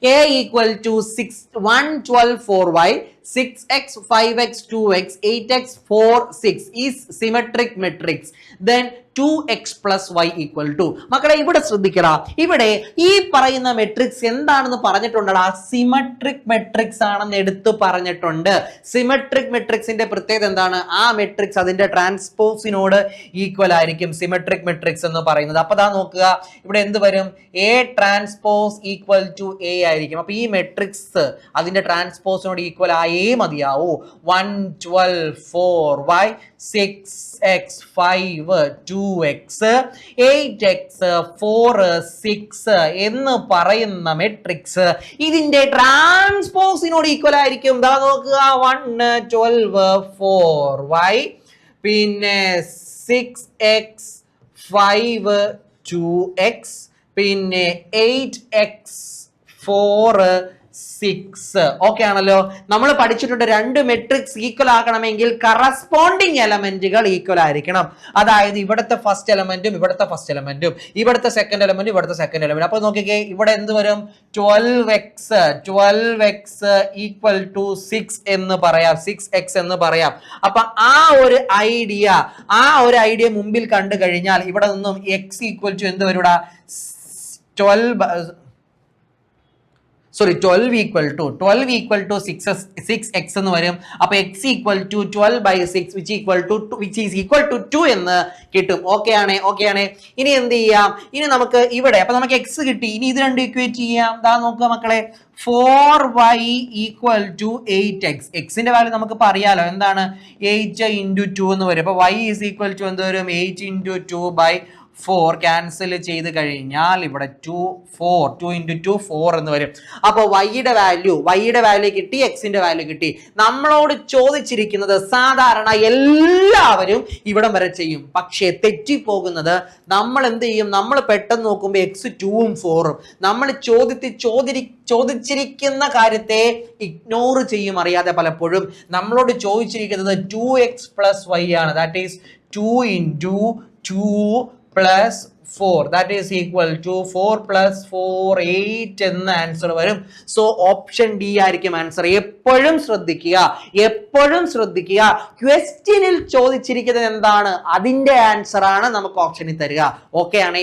A equal to 6, 1, 12, 4y, 6x, 5x, 2x, 8x, 4, 6 is symmetric matrix. Then 2x plus y equal to. മക്കളെ ഇവിടെ ശ്രദ്ധിക്കടാ, ഇവിടെ ഈ പറയുന്ന matrix എന്താണെന്ന് പറഞ്ഞിട്ടുണ്ടടാ, സിമെട്രിക് മെട്രിക്സ് ആണെന്ന് എടുത്തു പറഞ്ഞിട്ടുണ്ട്. സിമെട്രിക് മെട്രിക്സിന്റെ പ്രത്യേകത എന്താണ്? ആ മെട്രിക്സ് അതിന്റെ ട്രാൻസ്പോസിനോട് ഈക്വൽ ആയിരിക്കും സിമെട്രിക് മെട്രിക്സ് എന്ന് പറയുന്നത്. അപ്പൊ ദാ നോക്കുക, ഇവിടെ എന്ത് വരും? A transpose equal to A ആയിരിക്കും. അപ്പൊ ഈ മെട്രിക്സ് അതിന്റെ ട്രാൻസ്പോസിനോട് ഈക്വൽ ആയേ മതിയാവൂ. 1, 12, 4y, 6x, 5, 2x, 8x, 4, 6 എന്ന് പറയുന്ന മെട്രിക്സ് ഇതിന്റെ ട്രാൻസ്പോസിനോട് ഈക്വൽ ആയിരിക്കും. ദാ നോക്കുക, 1, 12, 4y, പിന്നെ 6x, 5, 2x, പിന്നെ 8x, 4, 6. ഓക്കെ ആണല്ലോ. നമ്മൾ പഠിച്ചിട്ടുണ്ട് രണ്ട് മെട്രിക്സ് ഈക്വൽ ആക്കണമെങ്കിൽ കറസ്പോണ്ടിങ് എലമെന്റുകൾ ഈക്വൽ ആയിരിക്കണം. അതായത് ഇവിടുത്തെ ഫസ്റ്റ് എലമെന്റും ഇവിടുത്തെ ഫസ്റ്റ് എലമെന്റും, ഇവിടുത്തെ സെക്കൻഡ് എലമെന്റും ഇവിടുത്തെ സെക്കൻഡ് എലമെന്റ്. അപ്പൊ നോക്കിക്കേ, ഇവിടെ എന്ത് വരും? 12x ഈക്വൽ ടു 6 എന്ന് പറയാം, 6x എന്ന് പറയാം. അപ്പൊ ആ ഒരു ഐഡിയ മുമ്പിൽ കണ്ടു കഴിഞ്ഞാൽ ഇവിടെ നിന്നും x ഈക്വൽ ടു എന്ത് വരൂടാ? 12 equal to 6x എന്ന് വരും. അപ്പൊ x equal to 12/6 which is equal to 2 എന്ന് കിട്ടും. ഓക്കെ ആണ്. ഇനി എന്ത് ചെയ്യാം? ഇനി നമുക്ക് ഇവിടെ, അപ്പൊ നമുക്ക് x കിട്ടി, ഇനി ഇത് രണ്ടും ഇക്വേറ്റ് ചെയ്യാം. ദാ നോക്കുക മക്കളെ, 4y equal to 8x. എക്സിന്റെ വാല്യൂ നമുക്ക് അറിയാലോ, എന്താണ്? 8 into 2 എന്ന് വരും. അപ്പൊ y is equal to എന്ത് വരും? 8 into 2/4 ക്യാൻസൽ ചെയ്ത് കഴിഞ്ഞാൽ ഇവിടെ 2 into 2 4 എന്ന് വരും. അപ്പൊ വൈയുടെ വാല്യൂ കിട്ടി, എക്സിന്റെ വാല്യൂ കിട്ടി. നമ്മളോട് ചോദിച്ചിരിക്കുന്നത് സാധാരണ എല്ലാവരും ഇവിടം വരെ ചെയ്യും. പക്ഷേ തെറ്റിപ്പോകുന്നത്, നമ്മൾ എന്ത് ചെയ്യും? നമ്മൾ പെട്ടെന്ന് നോക്കുമ്പോൾ എക്സ് 2ഉം 4ഉം, നമ്മൾ ചോദിച്ചിരിക്കുന്ന കാര്യത്തെ ഇഗ്നോർ ചെയ്യും അറിയാതെ. പലപ്പോഴും നമ്മളോട് ചോദിച്ചിരിക്കുന്നത് 2x plus y ആണ്. That is 2 into 2 plus 4, that is equal to 4 plus 4 8 എന്ന ആൻസർ വരും. സോ ഓപ്ഷൻ ഡി ആയിരിക്കും ആൻസർ. എപ്പോഴും ശ്രദ്ധിക്കുക, ക്വസ്റ്റ്യനിൽ ചോദിച്ചിരിക്കുന്നത് എന്താണ് അതിന്റെ ആൻസർ ആണ് നമുക്ക് ഓപ്ഷനിൽ തരിക. ഓക്കെ ആണ്.